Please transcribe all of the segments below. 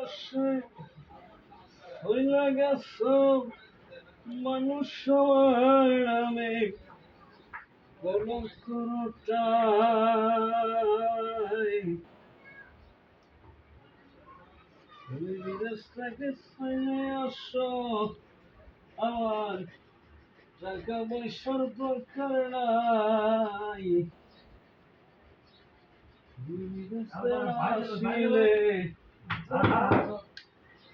বিদেশে হইলা গেছো মানুষ সবার নামে কলঙ্কটাই তুমি বিদেশ থেকে চলে আসো আমার টাকা পয়সার দরকার নাই তুমি বিদেশে আসিলে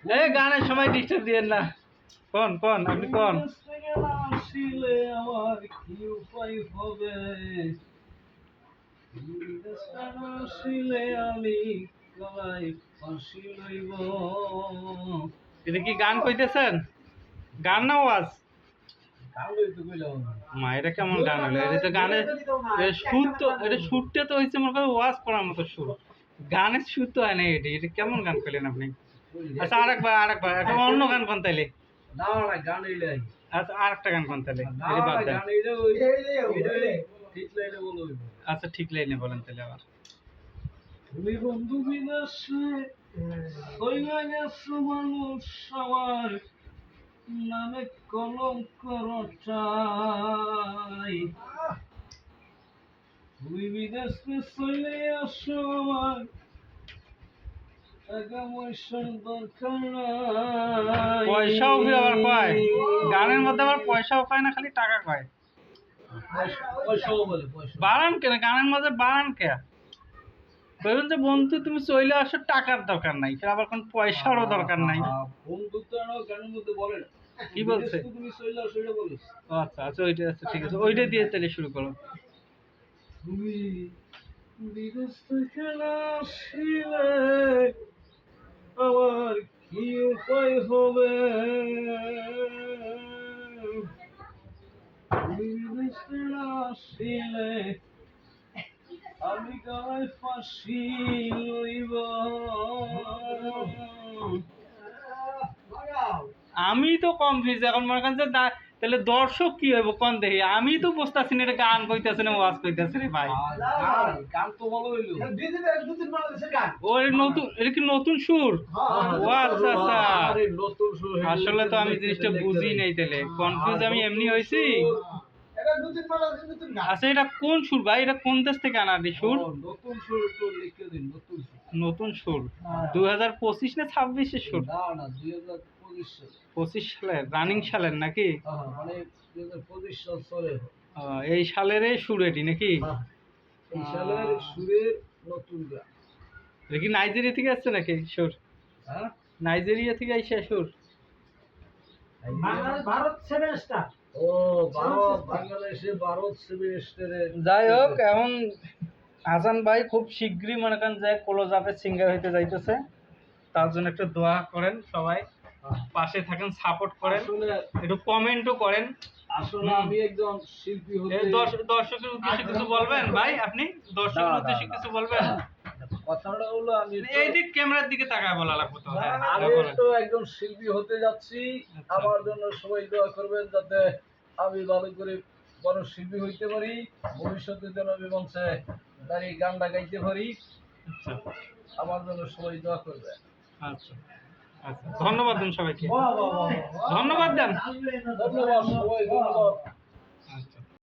এই গানের সময় ডিস্টার্ব দিয়েন না। কোন আপনি কোন বিদেশ থেকে আসিলে আমার কি উপায় হবে তুমি বিদেশ থেকে আসিলে আমি গলায় ফাঁসি লইব এটা কি গান কইতেছেন? গান না ওয়াজ? কাউকে তো কইলাম না মা এটা কেমন গান হলো? এটা তো গানের সুর তো, এটা সুরটা তো হয়েছে মনে করেন ওয়াজ করার মতো সুর। গানের সুর তো হয় না। এটা কেমন গান করলেন আপনি? আচ্ছা আরেকবার একটা অন্য গান কোন তাইলে। না না গান এইলাই আচ্ছা আরেকটা গান কোন তাইলে। না এটা বাদ দেন। গান এইলা ওই ঠিক লাইনে বলো আচ্ছা ঠিক লাইনে বলেন তাহলে আবার। তুমি বন্ধু বিদেশে হইয়া গেছো মানুষ আমার নামে কলঙ্ক রটাই তুমি বিদেশে চলে আসো আমার টাকা পয়সার দরকার নাই পয়সাও কি আবার কয়? গানের মধ্যে আবার পয়সাও কয় না, খালি টাকা কয়। পয়সাও বলে পয়সা বাড়ান কেন গানের মধ্যে? বাড়ান কে? বলুন যে বন্ধু তুমি চলে আসো টাকার দরকার নাই, ফের আবার কোন পয়সারও দরকার নাই। বন্ধু তো গানের মধ্যে বলে না কি বলছে? বিদেশে তুমি চলে আসো এটা বলিস ও আচ্ছা আচ্ছা ওইটা আচ্ছা ঠিক আছে, ওইটা দিয়ে তাহলে শুরু করো। তুমি বিদেশ থেকে আসিলে আমার কি উপায় হবে তুমি বিদেশ থেকে আসিলে আমি গলায় ফাঁসি লইব আমি তো কনফিউজ এখন মনে করেন যে তাহলে দর্শক কি হইব কোন দেখি? আমি তো বুঝতেছি না এটা গান কইতেছে না ওয়াজ কইতেছে রে ভাই। গান তো ভালো হইলো ও এটা নতুন, এটা কি নতুন সুর? ও আচ্ছা আচ্ছা, আরে নতুন সুর হইলো। আসলে তো আমি জিনিসটা বুঝি নাই, তাহলে কনফিউজ আমি এমনি হইছি। আচ্ছা এটা কোন সুর ভাই? এটা কোন দেশ থেকে আনা এই সুর? নতুন সুর তো লিখে দিন নতুন সুর নতুন সুর 2025 না 26 এর সুর? না না 2025 সালে 25 সালের রানিং সালের নাকি? মানে 2025 সাল চলে এই সালের এই সুর এটি নাকি? এই সালের সুরের নতুন গান এটা কি নাইজেরিয়া থেকে আসছে নাকি সুর? হ্যাঁ নাইজেরিয়া থেকে আইসা সুর? ভারত সেভেন স্টার ও ভারত বাংলাদেশে ভারত সেভেন স্টারের যাই হোক, এখন হাসান ভাই খুব শীঘ্রই মনে করেন যে ক্লোজ আপের সিঙ্গার হইতে যাইতেছে, তার জন্য একটু দোয়া করেন সবাই, পাশে থাকেন, সাপোর্ট করেন, একটু কমেন্টও করেন। আসলে আমি একজন শিল্পী হতে দর্শকের উদ্দেশ্যে কিছু বলবেন ভাই? আপনি দর্শকের উদ্দেশ্যে কিছু বলবেন? কথাটা হলো আমি এই দিক ক্যামেরার দিকে তাকায় বলা লাগবে তো। হ্যাঁ আমি তো একজন শিল্পী হতে যাচ্ছি, আমার জন্য সবাই দোয়া করবেন যাতে আমি ভালো করে বড় শিল্পী হইতে পারি, ভবিষ্যতে যেন আমি মঞ্চে দাঁড়িয়ে গানটা গাইতে পারি। আচ্ছা আমার জন্য সবাই দোয়া করবেন। আচ্ছা আচ্ছা, ধন্যবাদ দেন সবাইকে, ধন্যবাদ দেন। ধন্যবাদ সবাই, ধন্যবাদ।